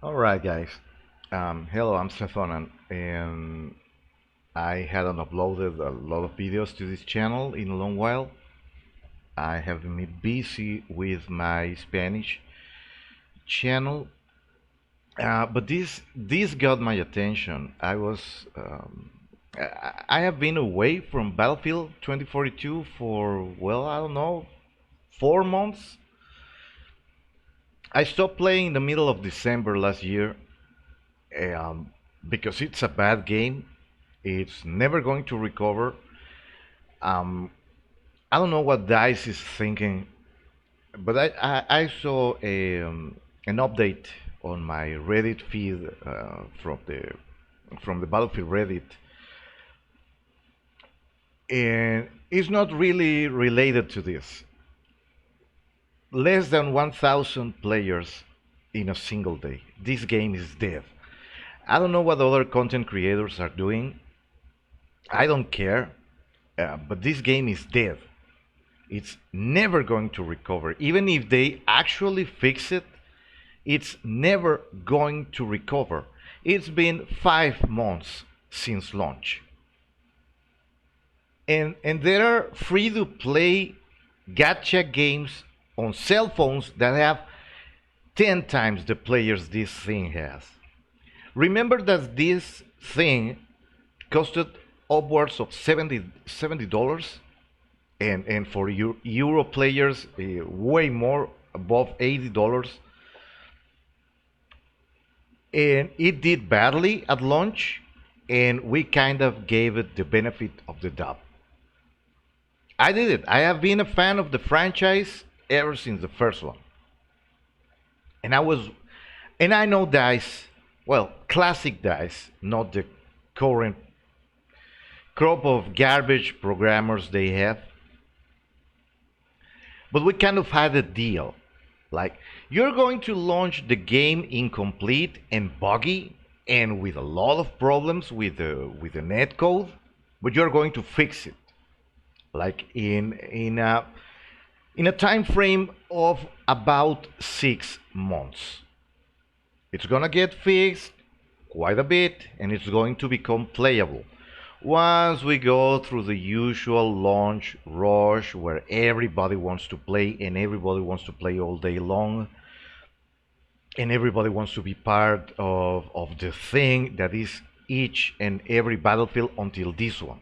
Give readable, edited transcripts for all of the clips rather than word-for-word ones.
All right, guys. Hello, I'm Stefan, and I hadn't uploaded a lot of videos to this channel in a long while. I have been busy with my Spanish channel, but this got my attention. I have been away from Battlefield 2042 for, well, I don't know, 4 months. I stopped playing in the middle of December last year, um, because it's a bad game. It's never going to recover. Um, I don't know what DICE is thinking, but I saw an update on my Reddit feed from the Battlefield Reddit, and it's not really related to this. Less than 1,000 players in a single day. This game is dead. I don't know what other content creators are doing. I don't care, but this game is dead. It's never going to recover. Even if they actually fix it, it's never going to recover. It's been 5 months since launch. And there are free to play gacha games on cell phones that have 10 times the players this thing has. Remember that this thing costed upwards of $70, and for Euro players, way more, above $80. And it did badly at launch, and we kind of gave it the benefit of the doubt. I did it. I have been a fan of the franchise ever since the first one. And I was, and I know DICE, well, classic DICE, not the current crop of garbage programmers they have. But we kind of had a deal. Like, you're going to launch the game incomplete and buggy and with a lot of problems with the netcode, but you're going to fix it. Like in a time frame of about 6 months. It's gonna get fixed quite a bit, and it's going to become playable. Once we go through the usual launch rush where everybody wants to play and everybody wants to play all day long and everybody wants to be part of the thing that is each and every battlefield until this one.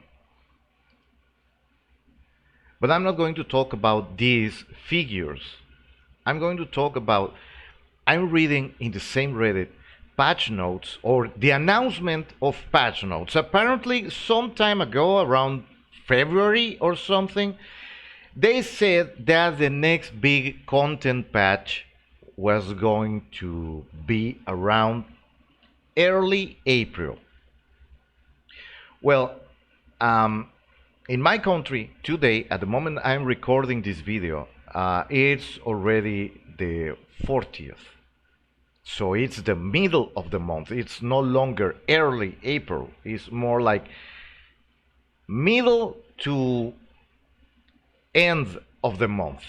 But I'm not going to talk about these figures. I'm going to talk about, I'm reading in the same Reddit patch notes, or the announcement of patch notes. Apparently, some time ago, around February or something, they said that the next big content patch was going to be around early April. Well, in my country today, at the moment I'm recording this video, it's already the 40th. So it's the middle of the month. It's no longer early April. It's more like middle to end of the month.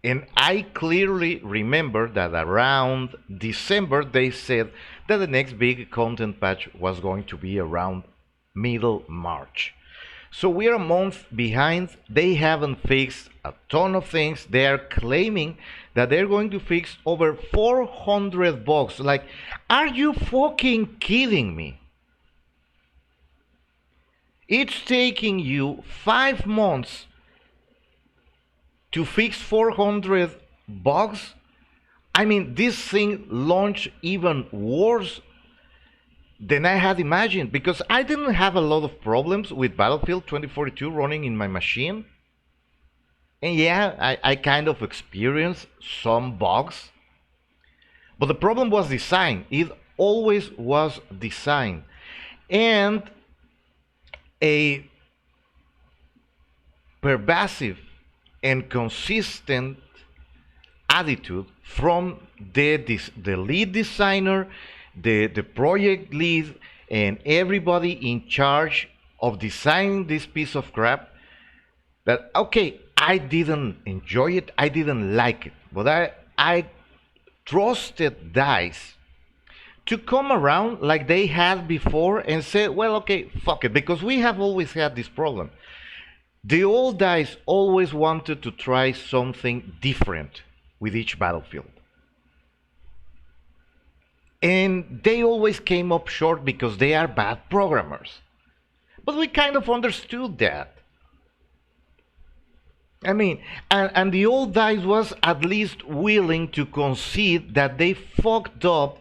And I clearly remember that around December they said that the next big content patch was going to be around middle March. So we're a month behind. They haven't fixed a ton of things. They are claiming that they're going to fix over 400 bugs. Like, are you fucking kidding me? It's taking you 5 months to fix 400 bugs? I mean, this thing launched even worse than I had imagined, because I didn't have a lot of problems with Battlefield 2042 running in my machine. And yeah, I kind of experienced some bugs. But the problem was design. It always was design. And a pervasive and consistent attitude from the lead designer, the project lead, and everybody in charge of designing this piece of crap, that okay, I didn't enjoy it, I didn't like it, but I trusted DICE to come around like they had before and say, well, okay, fuck it, because we have always had this problem. The old DICE always wanted to try something different with each battlefield. And they always came up short because they are bad programmers. But we kind of understood that. I mean, and the old DICE was at least willing to concede that they fucked up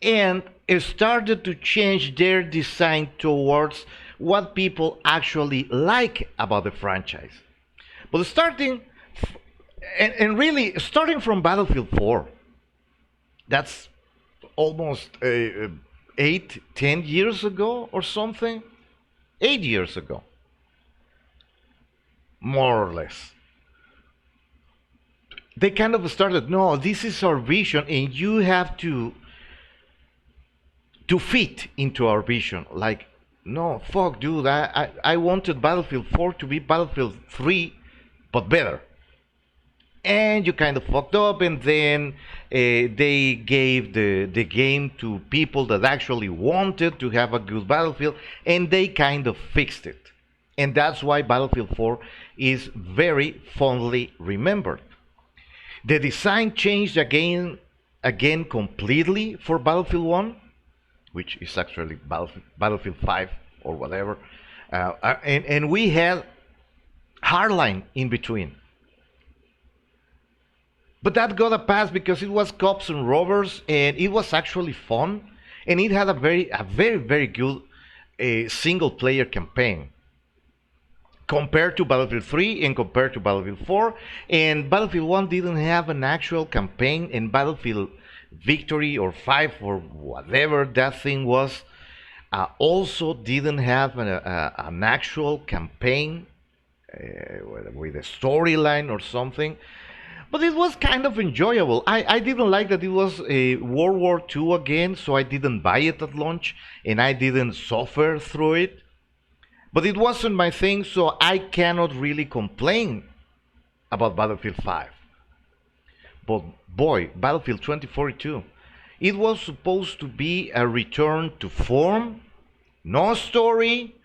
and started to change their design towards what people actually like about the franchise. But and really starting from Battlefield 4, that's almost 10 years ago or something. 8 years ago, more or less. They kind of started, no, this is our vision, and you have to fit into our vision. Like, no, fuck, dude, I wanted Battlefield 4 to be Battlefield 3, but better. And you kind of fucked up, and then they gave the game to people that actually wanted to have a good Battlefield, and they kind of fixed it. And that's why Battlefield 4 is very fondly remembered. The design changed again completely for Battlefield 1, which is actually Battlefield 5 or whatever. And we had Hardline in between. But that got a pass because it was cops and robbers, and it was actually fun, and it had a very good single player campaign compared to Battlefield 3 and compared to Battlefield 4. And Battlefield 1 didn't have an actual campaign, and Battlefield Victory or 5 or whatever that thing was also didn't have an actual campaign with a storyline or something. But it was kind of enjoyable. I didn't like that it was a World War II again, so I didn't buy it at launch, and I didn't suffer through it. But it wasn't my thing, so I cannot really complain about Battlefield 5. But boy, Battlefield 2042, it was supposed to be a return to form, no story.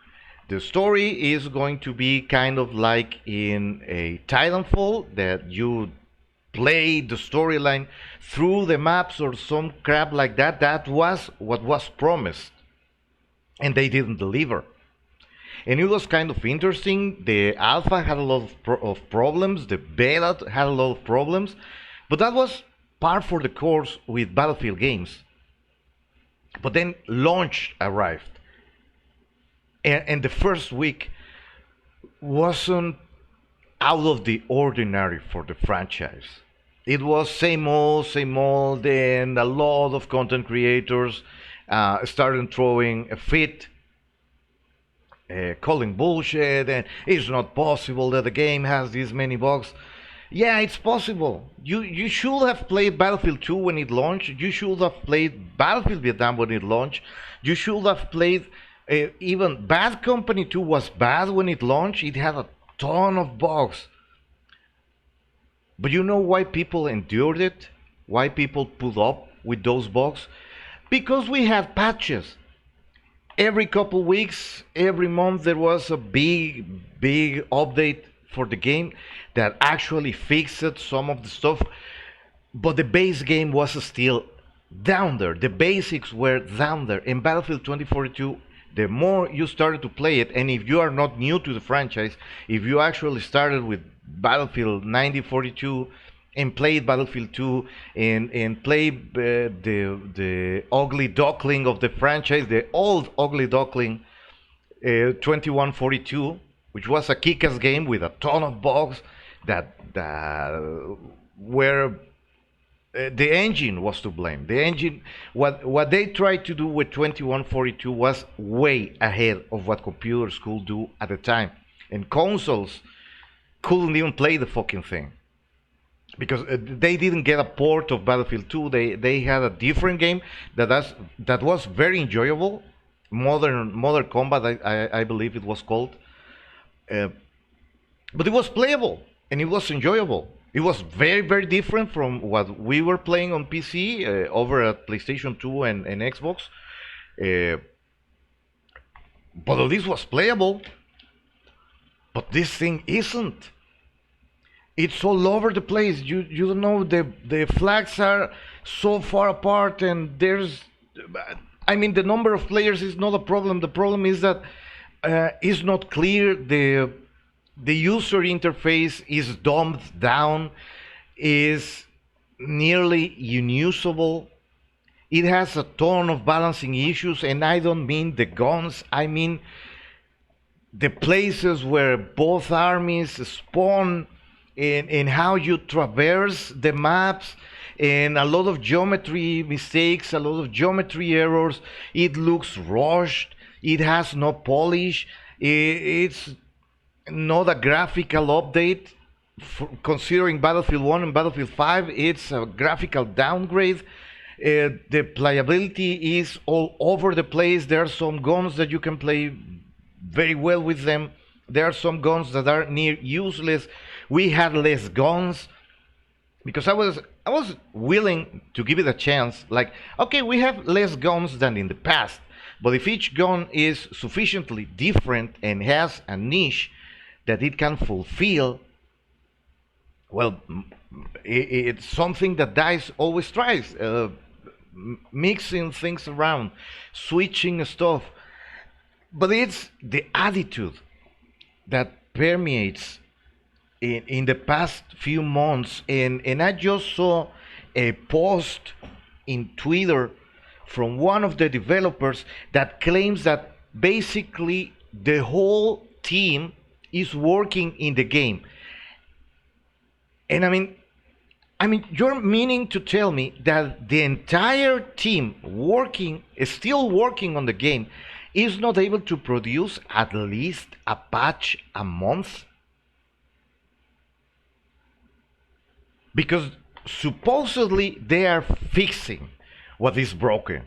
The story is going to be kind of like in a Titanfall, that you play the storyline through the maps or some crap like that. That was what was promised, and they didn't deliver. And it was kind of interesting. The alpha had a lot of problems, the beta had a lot of problems, but that was par for the course with Battlefield games. But then launch arrived, and the first week wasn't out of the ordinary for the franchise. It was same old, and a lot of content creators started throwing a fit, calling bullshit, and it's not possible that the game has this many bugs. Yeah, it's possible. You should have played Battlefield 2 when it launched. You should have played Battlefield Vietnam when it launched. You should have played even Bad Company 2 was bad when it launched. It had a ton of bugs. But you know why people endured it? Why people put up with those bugs? Because we had patches. Every couple weeks, every month, there was a big update for the game that actually fixed some of the stuff. But the base game was still down there. The basics were down there. In Battlefield 2042, the more you started to play it, and if you are not new to the franchise, if you actually started with Battlefield 1942 and played Battlefield 2 and played the ugly duckling of the franchise, the old ugly duckling 2142, which was a kick-ass game with a ton of bugs that were the engine was to blame. The engine, what they tried to do with 2142 was way ahead of what computers could do at the time, and consoles couldn't even play the fucking thing because they didn't get a port of Battlefield 2. They had a different game that was very enjoyable, Modern Combat, I believe it was called, but it was playable and it was enjoyable. It was very, very different from what we were playing on PC over at PlayStation 2 and Xbox. Uh, but at least was playable. But this thing isn't. It's all over the place. You don't know, the flags are so far apart, and there's, I mean, the number of players is not a problem. The problem is that it's not clear. The user interface is dumbed down, is nearly unusable. It has a ton of balancing issues, and I don't mean the guns. I mean the places where both armies spawn, and how you traverse the maps, and a lot of geometry mistakes, a lot of geometry errors. It looks rushed. It has no polish. It's not a graphical update. Considering Battlefield 1 and Battlefield 5, it's a graphical downgrade. The playability is all over the place. There are some guns that you can play very well with them. There are some guns that are near useless. We had less guns because I was willing to give it a chance. Like, okay, we have less guns than in the past, but if each gun is sufficiently different and has a niche that it can fulfill, well, it's something that DICE always tries, mixing things around, switching stuff. But it's the attitude that permeates in the past few months. And I just saw a post in Twitter from one of the developers that claims that basically the whole team is working in the game. And I mean, you're meaning to tell me that the entire team is still working on the game, is not able to produce at least a patch a month? Because supposedly they are fixing what is broken.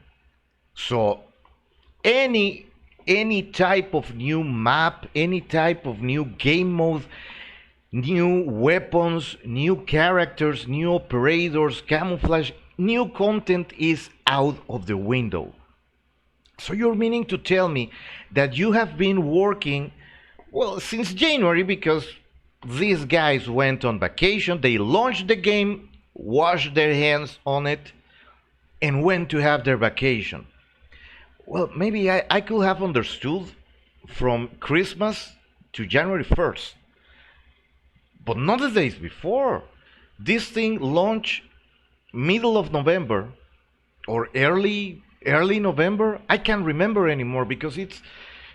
So any type of new map, any type of new game mode, new weapons, new characters, new operators, camouflage, new content is out of the window. So you're meaning to tell me that you have been working, well, since January, because these guys went on vacation, they launched the game, washed their hands on it, and went to have their vacation. Well, maybe I could have understood from Christmas to January 1st, but not the days before. This thing launched middle of November or early November. I can't remember anymore because it's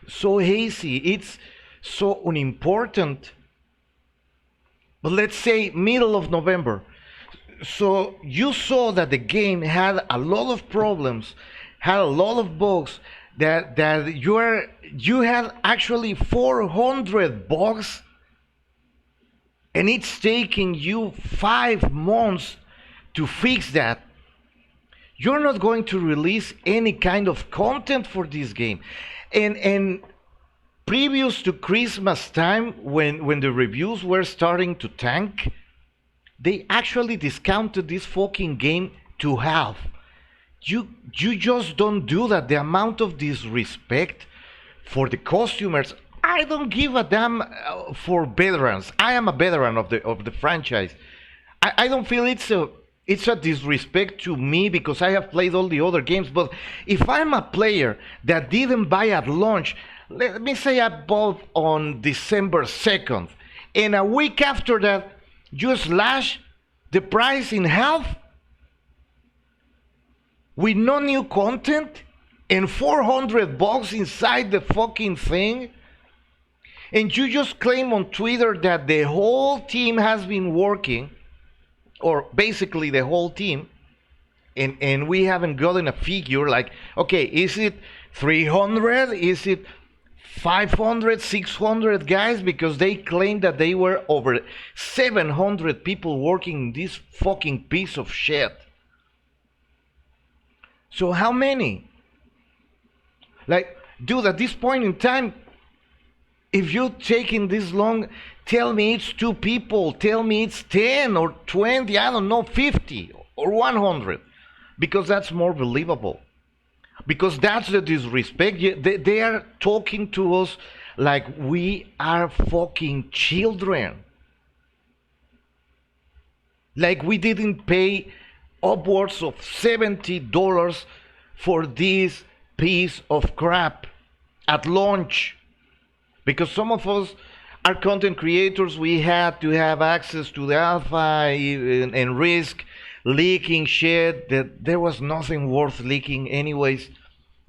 so hazy, it's so unimportant. But let's say middle of November. So you saw that the game had a lot of problems, had a lot of bugs, that you had actually 400 bugs, and it's taking you 5 months to fix that. You're not going to release any kind of content for this game. And previous to Christmas time, when the reviews were starting to tank, they actually discounted this fucking game to half. You just don't do that. The amount of disrespect for the customers. I don't give a damn for veterans. I am a veteran of the franchise. I don't feel it's a disrespect to me because I have played all the other games. But if I'm a player that didn't buy at launch, let me say I bought on December 2nd, and a week after that, you slash the price in half with no new content and 400 bucks inside the fucking thing. And you just claim on Twitter that the whole team has been working, or basically the whole team, and we haven't gotten a figure like, okay, is it 300? Is it 500, 600 guys? Because they claim that they were over 700 people working in this fucking piece of shit. So how many? Like, dude, at this point in time, if you're taking this long Tell me it's two people. Tell me it's 10 or 20, I don't know, 50 or 100. Because that's more believable. Because that's the disrespect. They are talking to us like we are fucking children. Like we didn't pay upwards of $70 for this piece of crap at launch. Because some of us are content creators, we had to have access to the alpha and risk leaking shit that there was nothing worth leaking anyways.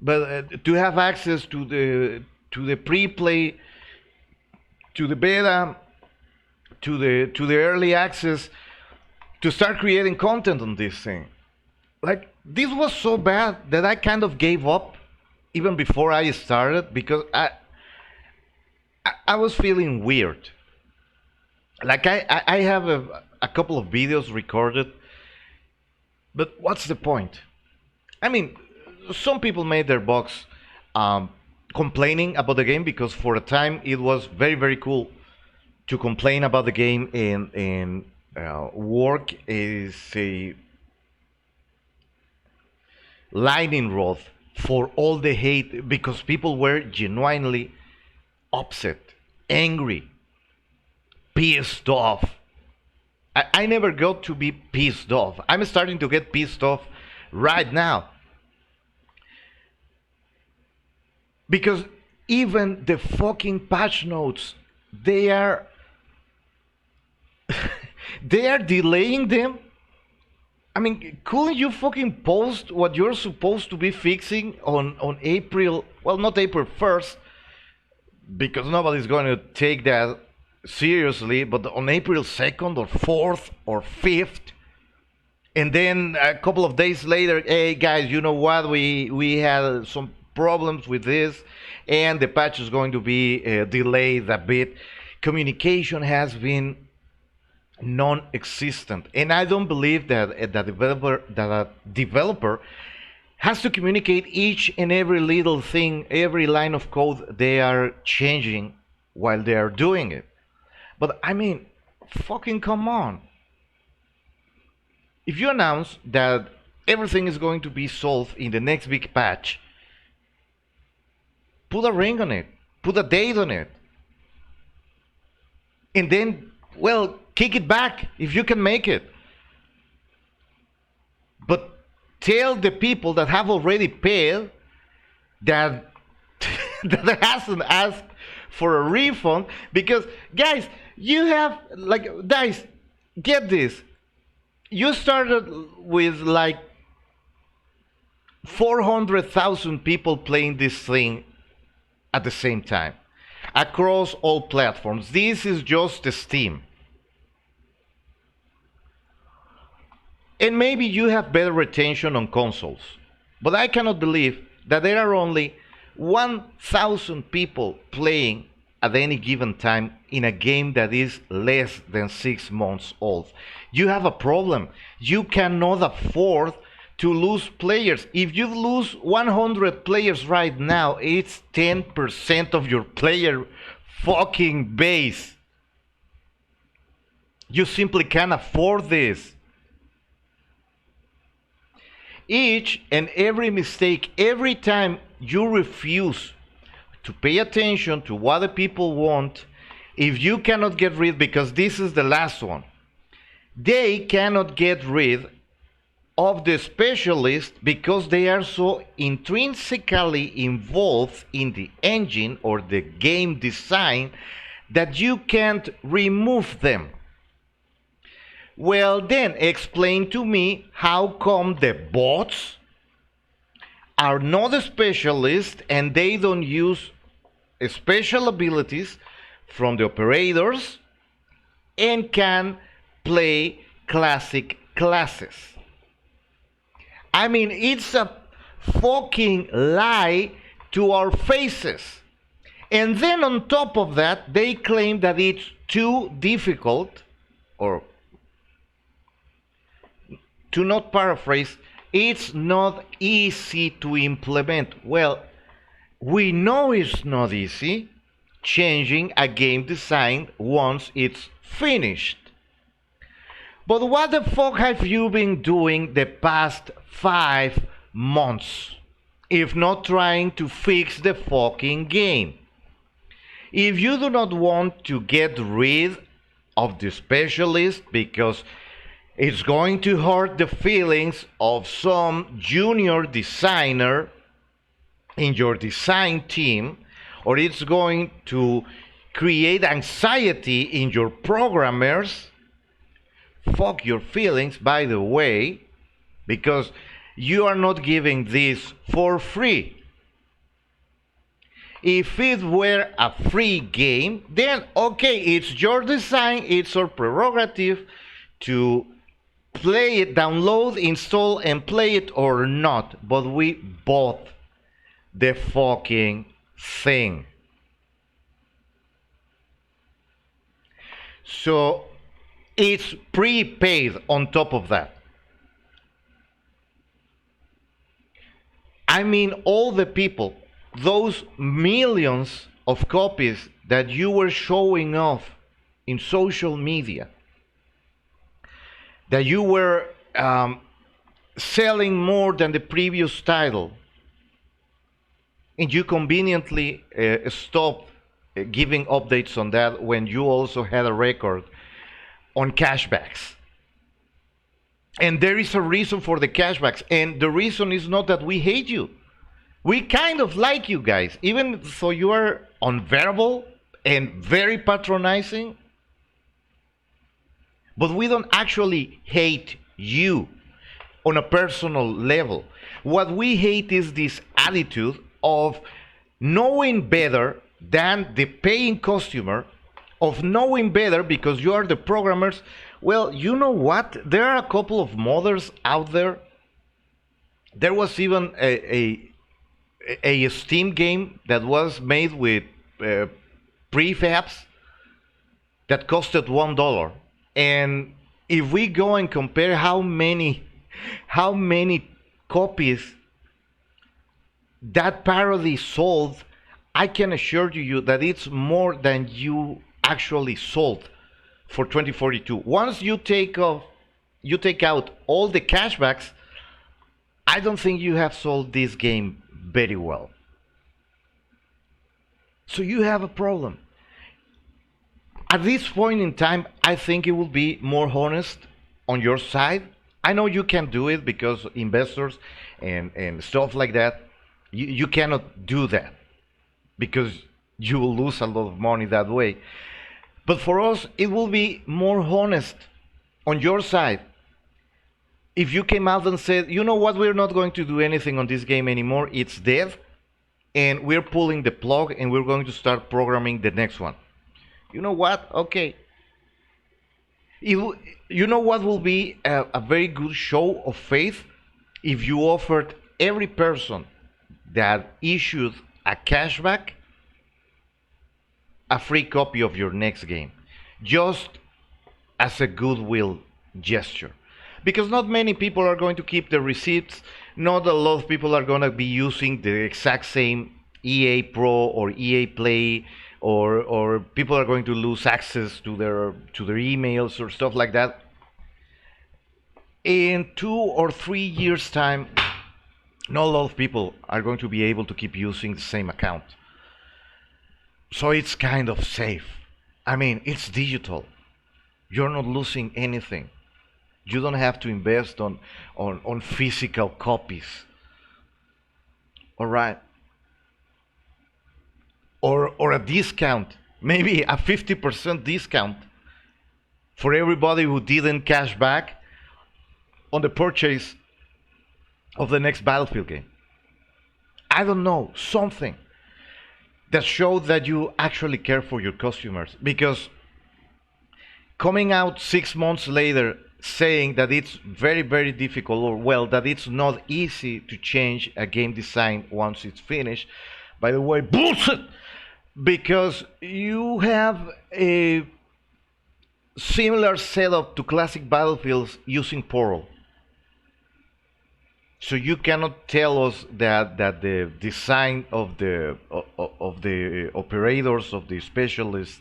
But to have access to the pre-play, to the beta, to the early access, to start creating content on this thing. Like, this was so bad that I kind of gave up even before I started, because I was feeling weird. Like, I have a couple of videos recorded, but what's the point? I mean, some people made their bucks complaining about the game, because for a time it was very, very cool to complain about the game and work is a lightning rod for all the hate, because people were genuinely upset, angry, pissed off. I never got to be pissed off. I'm starting to get pissed off right now. Because even the fucking patch notes, they are they are delaying them. I mean, couldn't you fucking post what you're supposed to be fixing on April, well, not April 1st, because nobody's going to take that seriously, but on April 2nd or 4th or 5th, and then a couple of days later, hey guys, you know what, we had some problems with this, and the patch is going to be delayed a bit. Communication has been non-existent, and I don't believe that a developer has to communicate each and every little thing, every line of code they are changing while they are doing it. But I mean, fucking come on. If you announce that everything is going to be solved in the next big patch, put a ring on it, put a date on it, and then, well, kick it back if you can make it. But tell the people that have already paid that that hasn't asked for a refund, because guys, you have, like, guys, get this. You started with like 400,000 people playing this thing at the same time across all platforms. This is just the Steam. And maybe you have better retention on consoles, but I cannot believe that there are only 1,000 people playing at any given time in a game that is less than 6 months old. You have a problem. You cannot afford to lose players. If you lose 100 players right now, it's 10% of your player fucking base. You simply can't afford this. Each and every mistake, every time you refuse to pay attention to what the people want, if you cannot get rid, because this is the last one, they cannot get rid of the specialist because they are so intrinsically involved in the engine or the game design that you can't remove them. Well, then explain to me how come the bots are not a specialist and they don't use special abilities from the operators and can play classic classes. I mean, it's a fucking lie to our faces. And then on top of that, they claim that it's too difficult, or to not paraphrase, it's not easy to implement. Well, we know it's not easy. changing a game design once it's finished. But what the fuck have you been doing the past 5 months if not trying to fix the fucking game? If you do not want to get rid of the specialist because it's going to hurt the feelings of some junior designer in your design team, or it's going to create anxiety in your programmers, fuck your feelings, by the way, because you are not giving this for free. If it were a free game, then okay, it's your design, it's your prerogative to play it, download, install, and play it or not. But we bought the fucking thing. So it's prepaid on top of that. I mean, all the people, those millions of copies that you were showing off in social media, that you were selling more than the previous title, and you conveniently stopped giving updates on that when you also had a record on cashbacks. And there is a reason for the cashbacks, and the reason is not that we hate you. We kind of like you guys, even though you are unbearable and very patronizing. But we don't actually hate you on a personal level. What we hate is this attitude of knowing better than the paying customer, of knowing better because you are the programmers. Well, you know what? There are a couple of modders out there. There was even a Steam game that was made with prefabs that costed $1. And if we go and compare how many copies that parody sold, I can assure you that it's more than you actually sold for 2042. Once you take out all the cashbacks, I don't think you have sold this game very well. So you have a problem. At this point in time, I think it will be more honest on your side. I know you can do it because investors and stuff like that, you cannot do that because you will lose a lot of money that way. But for us, it will be more honest on your side if you came out and said, you know what, we're not going to do anything on this game anymore, it's dead, and we're pulling the plug and we're going to start programming the next one. You know what? Okay. You know what will be a very good show of faith? If you offered every person that issued a cashback a free copy of your next game, just as a goodwill gesture. Because not many people are going to keep the receipts, not a lot of people are going to be using the exact same EA Pro or EA Play, or people are going to lose access to their emails or stuff like that. In 2 or 3 years' time, not a lot of people are going to be able to keep using the same account. So it's kind of safe. I mean, it's digital. You're not losing anything. You don't have to invest on physical copies. All right. Or a discount, maybe a 50% discount for everybody who didn't cash back on the purchase of the next Battlefield game. I don't know, something that shows that you actually care for your customers. Because coming out 6 months later saying that it's very, very difficult, or well, that it's not easy to change a game design once it's finished, by the way, bullshit! Because you have a similar setup to classic Battlefields using Portal. So you cannot tell us that the design of of the operators, of the specialists,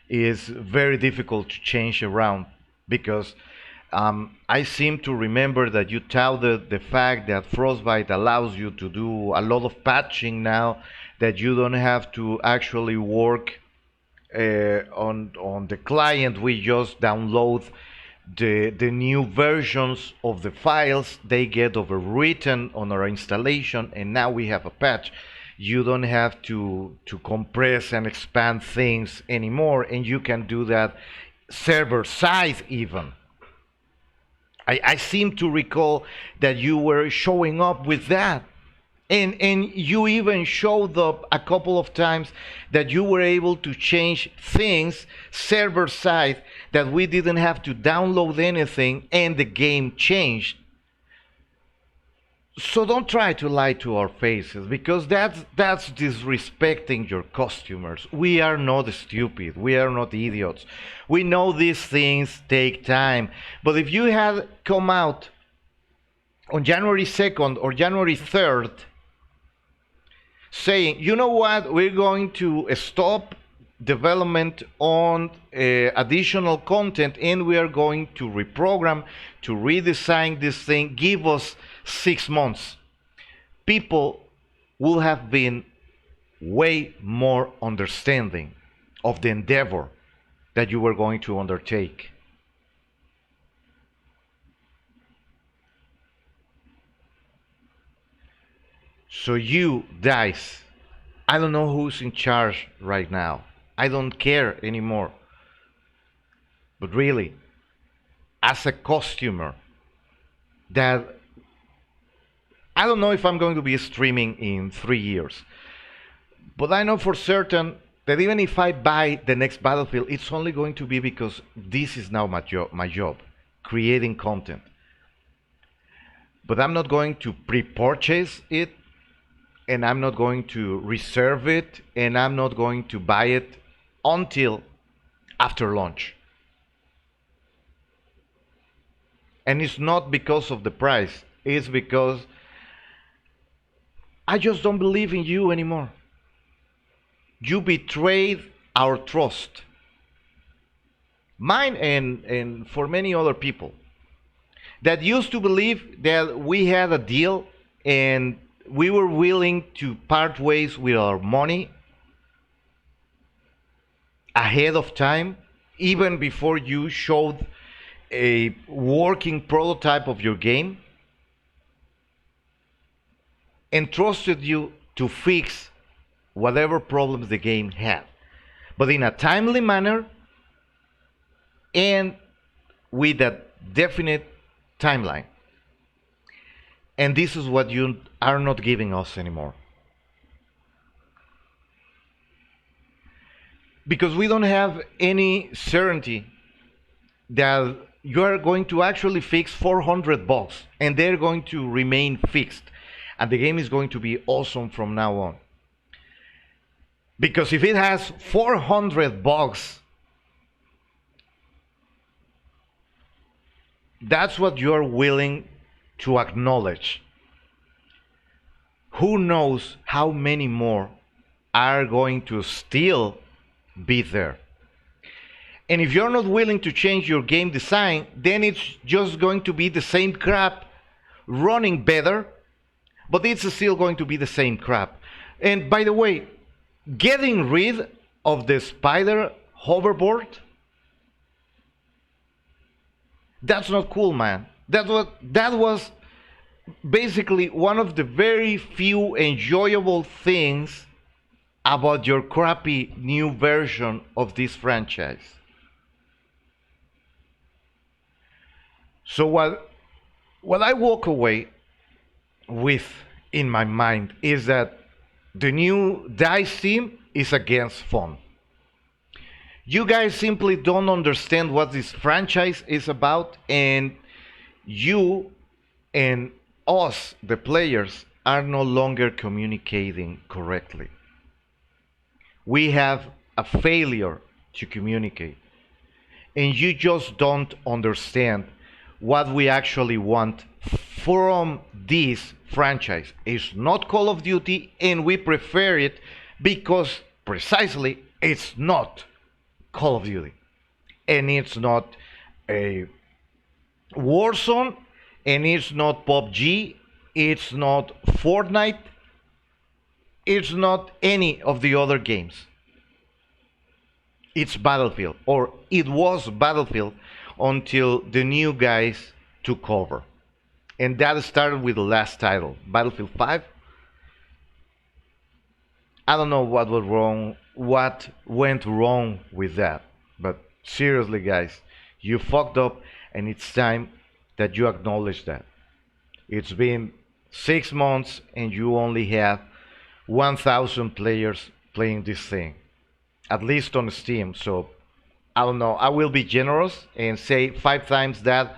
is very difficult to change around because I seem to remember that you touted the fact that Frostbite allows you to do a lot of patching now, that you don't have to actually work on the client. We just download the new versions of the files. They get overwritten on our installation, and now we have a patch. You don't have to compress and expand things anymore, and you can do that server side even. I seem to recall that you were showing up with that. And you even showed up a couple of times that you were able to change things server side, that we didn't have to download anything and the game changed. So don't try to lie to our faces, because that's disrespecting your customers. We are not stupid. We are not idiots. We know these things take time. But if you had come out on January 2nd or January 3rd saying, you know what, we're going to stop development on additional content, and we are going to reprogram, to redesign this thing, give us 6 months, people will have been way more understanding of the endeavor that you were going to undertake. So you, DICE, I don't know who's in charge right now. I don't care anymore. But really, as a customer, that I don't know if I'm going to be streaming in 3 years, but I know for certain that even if I buy the next Battlefield, it's only going to be because this is now my job, creating content. But I'm not going to pre-purchase it, and I'm not going to reserve it, and I'm not going to buy it until after launch. And it's not because of the price, it's because I just don't believe in you anymore. You betrayed our trust. Mine and for many other people that used to believe that we had a deal and we were willing to part ways with our money ahead of time, even before you showed a working prototype of your game, and trusted you to fix whatever problems the game had, but in a timely manner and with a definite timeline. And this is what you are not giving us anymore. Because we don't have any certainty that you are going to actually fix 400 bugs and they're going to remain fixed. And the game is going to be awesome from now on. Because if it has 400 bugs, that's what you're willing to acknowledge. Who knows how many more are going to still be there? And if you're not willing to change your game design, then it's just going to be the same crap running better, but it's still going to be the same crap. And by the way, getting rid of the spider hoverboard, that's not cool, man. That was basically one of the very few enjoyable things about your crappy new version of this franchise. So what I walk away with in my mind is that the new DICE team is against fun. You guys simply don't understand what this franchise is about, and you and us, the players, are no longer communicating correctly. We have a failure to communicate, and you just don't understand what we actually want from this franchise. It's not Call of Duty, and we prefer it because precisely it's not Call of Duty, and it's not a Warzone, and it's not PUBG, it's not Fortnite, it's not any of the other games. It's Battlefield, or it was Battlefield until the new guys took over. And that started with the last title, Battlefield 5. I don't know what went wrong with that. But seriously, guys, you fucked up, and it's time that you acknowledge that. It's been 6 months, and you only have 1,000 players playing this thing, at least on Steam. So I don't know. I will be generous and say 5 times that,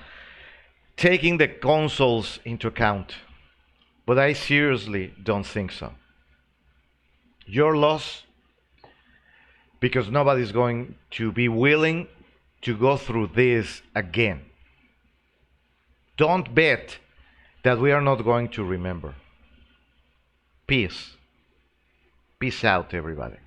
taking the consoles into account. But I seriously don't think so. Your loss, because nobody's going to be willing to go through this again. Don't bet that we are not going to remember. Peace. Peace out, everybody.